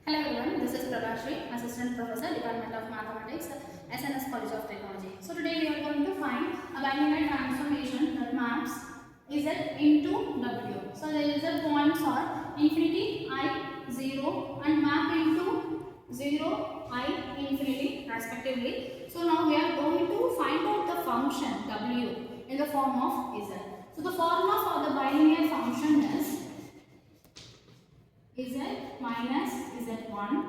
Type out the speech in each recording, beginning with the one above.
Hello everyone, this is Prabhashri, Assistant Professor, Department of Mathematics, SNS College of Technology. So today we are going to find a bilinear transformation that maps Z into W. So the Z points are infinity, I, 0 and map into 0, I, infinity respectively. So now we are going to find out the function W in the form of Z. So the formula for the bilinear function is Z minus Z1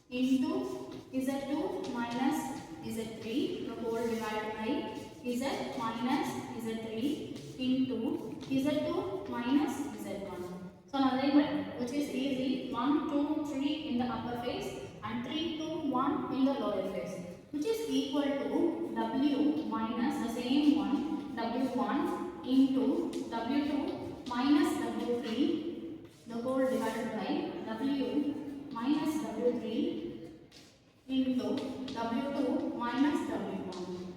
into Z2 minus Z3 the whole divided by Z minus Z3 into Z2 minus Z1. So nothing but which is easy 1, 2, 3 in the upper face and 3, 2, 1 in the lower face, which is equal to W minus the same one W1 into W2 minus W3 the whole divided by W minus W3 into W2 minus W1.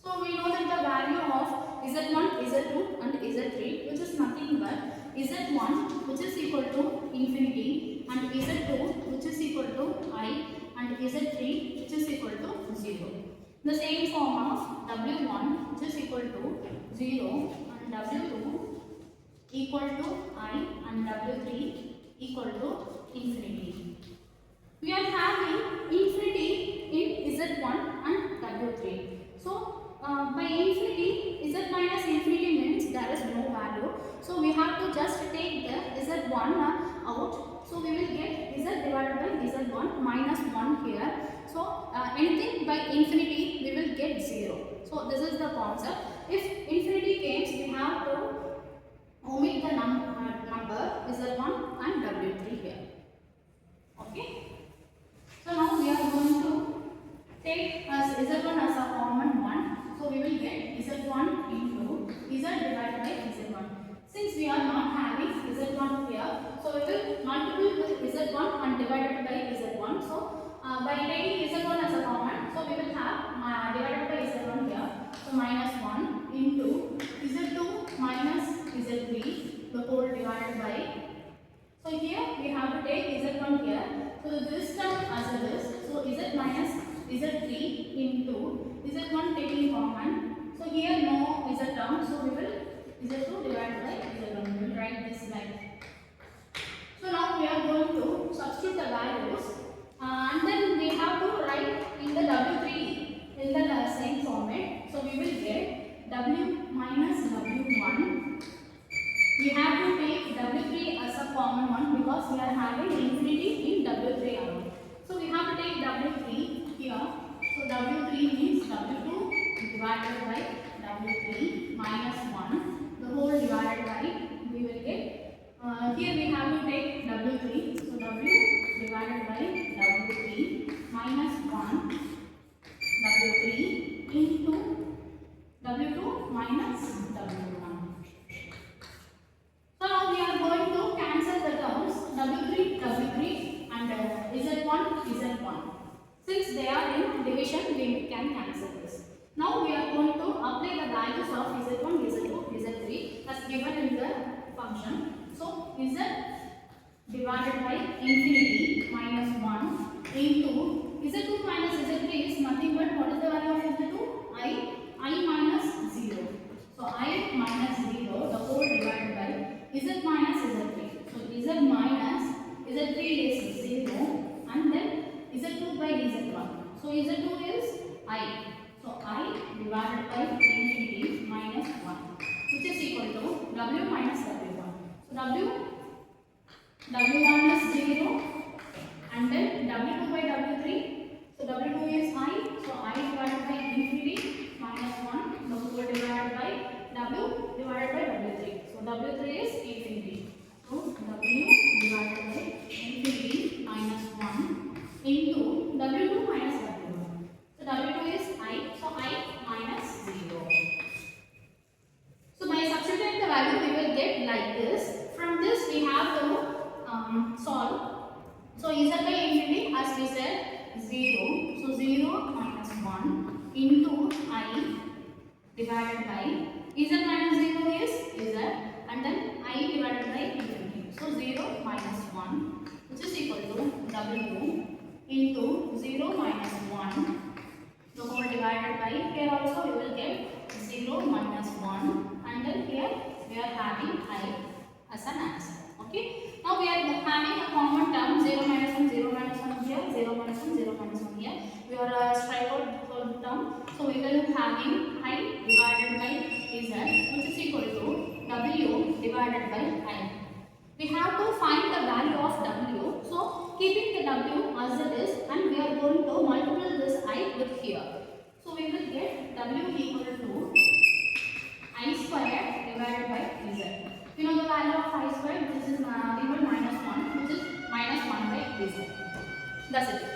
So we know that the value of Z1, Z2 and Z3 which is nothing but Z1 which is equal to infinity and Z2 which is equal to I and Z3 which is equal to 0. The same form of W1 which is equal to 0 and W2 equal to I and W3 equal to infinity. We are having infinity in Z1 and W3. So by infinity, Z minus infinity means there is no value. So we have to just take the Z1 out. So we will get Z divided by Z1 minus 1 here. So anything by infinity we will get 0. So this is the concept. If infinity comes, we have to omit the number Z1 and W3 here. Okay. So now we are going to take as Z1 as a common one. So we will get Z1 into Z divided by Z1. Since we are not having Z1 here, so we will multiply with Z1 and divided by Z1. So by taking Z1 as a common, so we will have divided by Z1 here. So minus 1 into Z2 minus Z3 the whole divided by. So here we have to take Z1 here. So this term as it is. So Z minus Z3 into Z1 taking common. So here no Z term. So we will Z2 divided by Z1. We will write this like. So now we are going to substitute the values and then we have to write in the W3 in the same format. So we will get W minus W1. We have to take W3 as a common one because we are having infinity in W3 alone. So we have to take W3 here. So W3 means W2 divided by W3 minus 1. The whole divided by we will get. Here we have to take W3. So W divided by W3 minus 1 W3 into W2 minus W1. So now we are going to cancel the terms W3, W3 and Z1, Z1. Since they are in division, we can cancel this. Now we are going to apply the values of Z1, Z2, Z3 as given in the function. So Z divided by infinity minus 1 into Z2 minus Z3 is nothing but what is the value of Z2? I minus 0. So I minus 0 the whole divided by Z minus Z3. So Z minus Z3 is 0 and then Z2 by Z1. So Z2 is I. So I divided by infinity minus 1 which is equal to W minus W1. So W1 is 0 and then W2 by W3. So W2 is I. So I divided by infinity minus 1 the whole divided by W divided by W3. So W3 is infinity. So W divided by infinity minus 1 into W2 minus W1. So W2 is I. So I minus 0. So by substituting the value we will get like this. From this we have to solve. So Z by infinity as we said 0. So 0 minus 1 into I divided by Z minus 0 is Z and then I divided by infinity. So 0 minus 1 which is into 0 minus 1, the whole divided by, here also we will get 0 minus 1, and then here we are having I as an answer. Okay. Now we are having a common term 0 minus 1, 0 minus 1 here, 0 minus 1, 0 minus 1 here. We are strike out the whole term. So we will be having I divided by Z, which is equal to W divided by I. We have to find the value of W. So keeping the W as it is, and we are going to multiply this I with here. So we will get W equal to I square divided by Z. You know the value of I square, which is equal minus 1, which is minus 1 by Z. That's it.